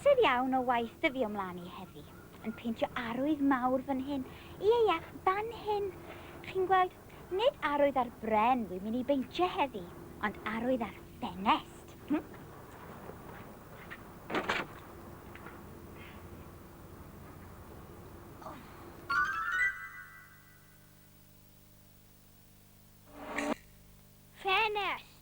brysur iawn o waith dy fi ymlaen i heddi. Yn peintio arwydd mawr fan hyn. Ie, fan hyn. Chi'n gweld, nid arwydd ar bren wy'n mynd i beintio heddi, ond arwydd ar ffenest. Ffenest!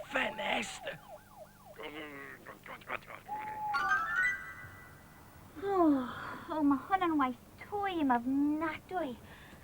Ffenest! Mae hwn yn waith twym ofnadwy.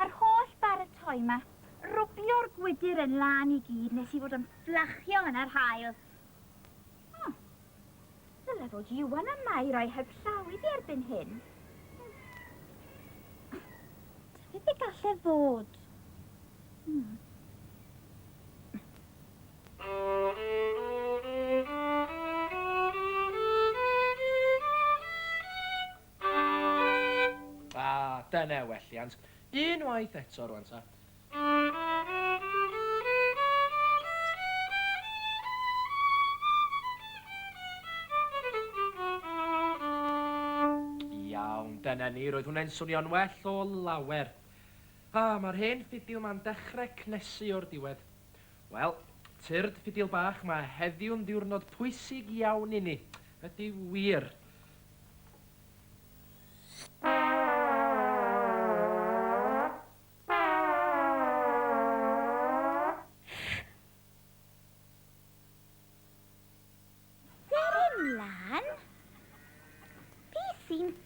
A'r holl baratoi yma, rwbio'r gwydyr yn lan i gyd nes i fod yn fflachio yn yr haul. Dyle fod Iwan a Meithrin heb llaw iddi erbyn hyn. Beth y gallai fod? Dyna welliant. Un waith eto rwan ta. Iawn, dyna ni. Roedd hwnna'n swnio'n well o lawer. Mae'r hen ffidil ma'n dechrau cnesu o'r diwedd. Wel, tyrd ffidil bach, mae heddiw'n ddiwrnod pwysig iawn i ni. Ydy wir.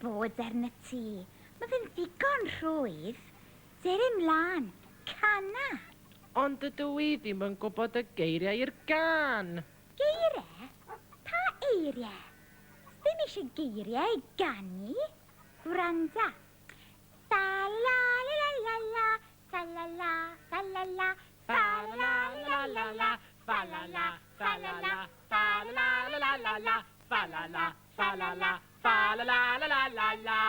Bod arna ti. Mae fe'n ddigon rhwydd. Dere mlaen. Cana. Ond ydw i ddim yn gwybod y geiriau i'r gan. Geiriau? Pa eiriau? Ddim eisiau geiriau i ganu. Gwranda. Fa-la-la-la-la-la, fa-la-la, fa-la-la, fa-la-la-la-la-la, fa-la-la, fa-la-la, fa-la-la-la-la-la, fa-la-la, fa-la-la. Fa la la la la la la.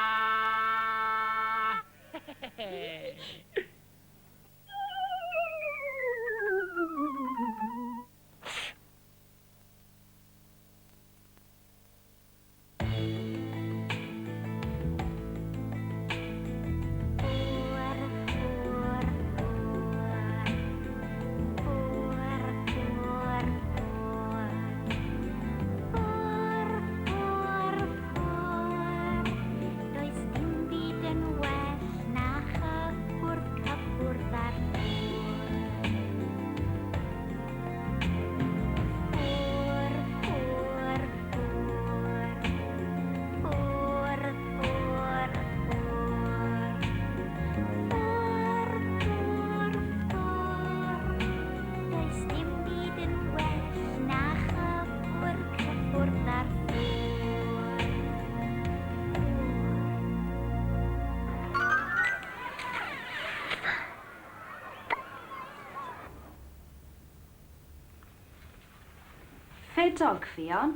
Ffedog, Iwan.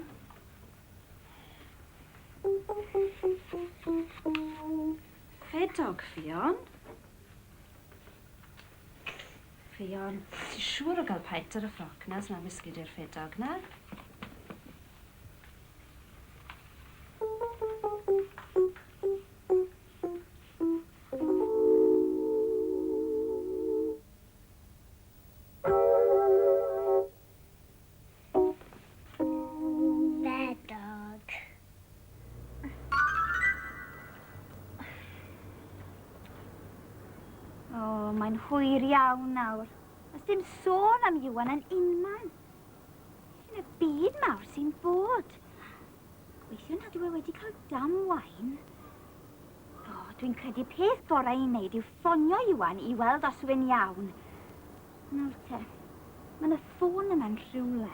Ffedog, Iwan. Iwan, ti siŵr o gael paent ar y ffroc na, os na misgyd i'r ffedog na? Mae'n hwyr iawn nawr. Os dim sôn am Iwan yn unman. Yn y byd mawr sy'n bod. Gweithio nad yw e wedi cael damwain. Dwi'n credu peth gorau i wneud yw ffonio Iwan i weld os yw'n iawn. Nawr te, mae'n y ffôn yma'n rhywle.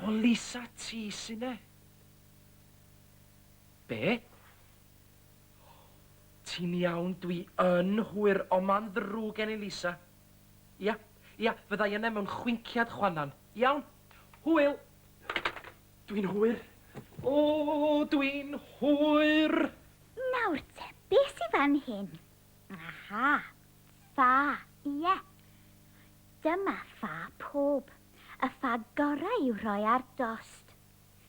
O, Lisa, ti sy'n e? Be? Ti'n iawn, dwi yn hwyr, o ma'n ddrwg gen i, Lisa. Ia, fyddai yna mewn chwinciad chwanan. Iawn? Hwyl! Dwi'n hwyr. O, dwi'n hwyr! Nawr te, beth sydd fan hyn? Aha, ffa, ie. Dyma ffa pob. Y ffa gorau i'w rhoi ar dost.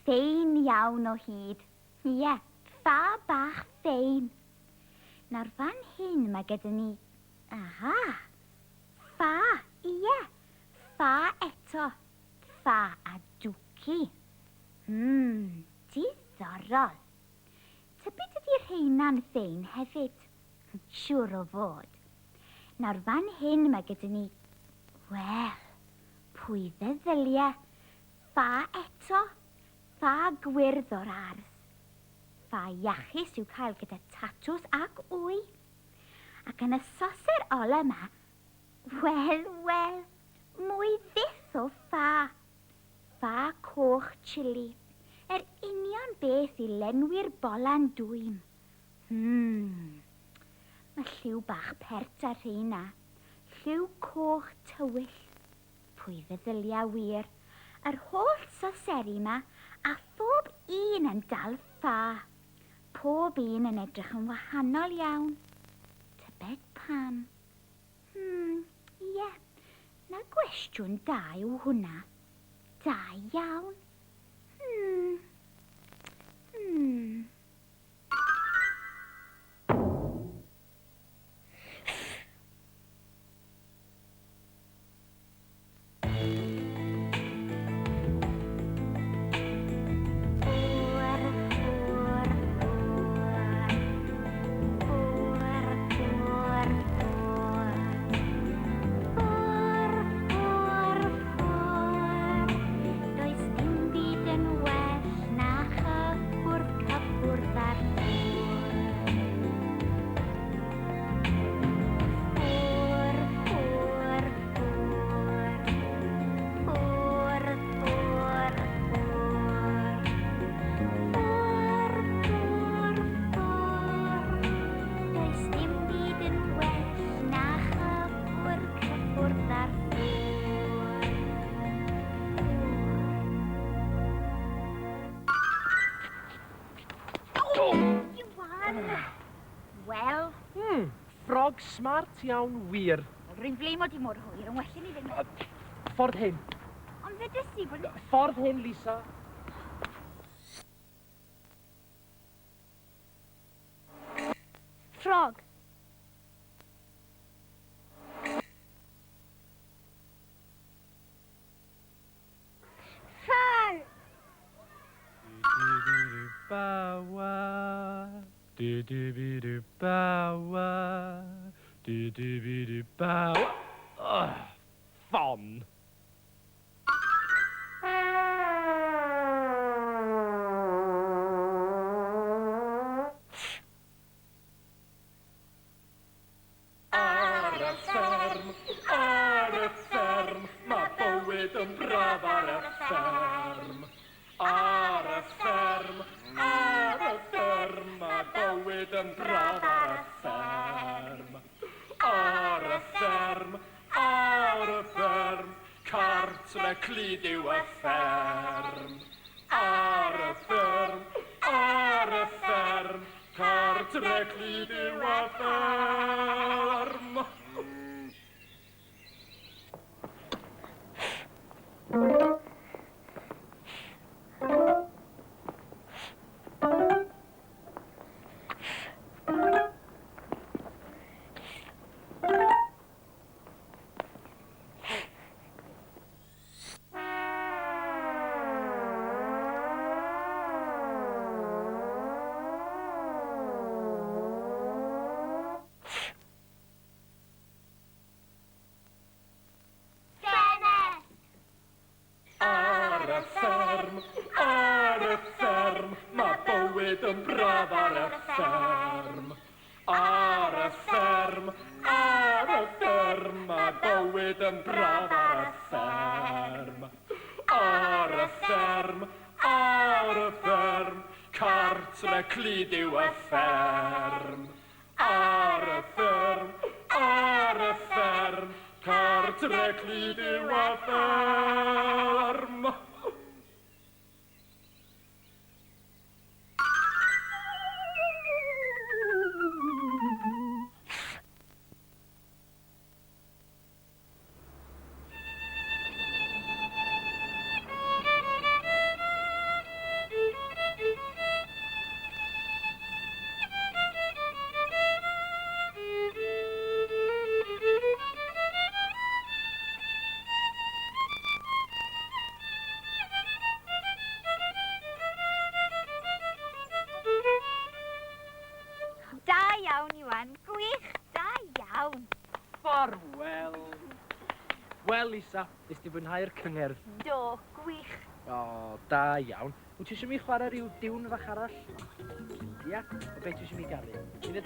Ffein iawn o hyd. Ie, ffa bach ffein. Nawr fan hyn mae gyda ni... Aha, ffa, ie. Ffa eto. Ffa a dwci. Diddorol. Tybed ydy'r rheina'n ffein hefyd? Siŵr o fod. Nawr fan hyn mae gyda ni... Wel, pwy feddyliau? Ffa eto. Ffa gwyrdd o'r ardd. Ffa iachus i'w cael gyda tatws ac wy. Ac yn y soser ola yma, wel, mwy fyth o ffa. Ffa coch chili. Union beth i lenwi'r bolan dwym. Mae lliw bach pert ar rheina. Lliw coch tywyll. Pwy feddylia wir. Yr holl soseri yma a phob un yn dal ffa. Pob un yn edrych yn wahanol iawn. Tybed pam? Ie, na gwestiwn da yw hwnna. Da iawn. Wel? Ffrog smart iawn wir. Rwy'n fleimo di mor hwyr, yn well i ni fynd. Ffordd hyn. Ond fe dys i bod... Ffordd hyn, Lisa. Ffrog. Ffal! Bawa, du bawa, du bawa. Fon. Ar y fferm, mae bywyd yn braf ar y fferm. Ar y fferm, mae bywyd yn braf ar y fferm. Ar y fferm, cartre clud yw y fferm. Ar y fferm, cartre clud yw y fferm. Ar y fferm, mae bywyd yn braf ar y fferm. Ar y fferm, mae bywyd yn braf ar y fferm. Ar y fferm. fferm, cartre clud yw y fferm. Ar y fferm, cartre clud yw y fferm. Da iawn, Iwan. Gwych, da iawn. Ffarwel. Wel, Lisa, nes ti fwynhau'r cyngerdd? Do, gwych. O, da iawn. Wyt ti eisiau mi chwarae rhyw diwn fach arall? Ia? O beth ti eisiau mi garu? Un y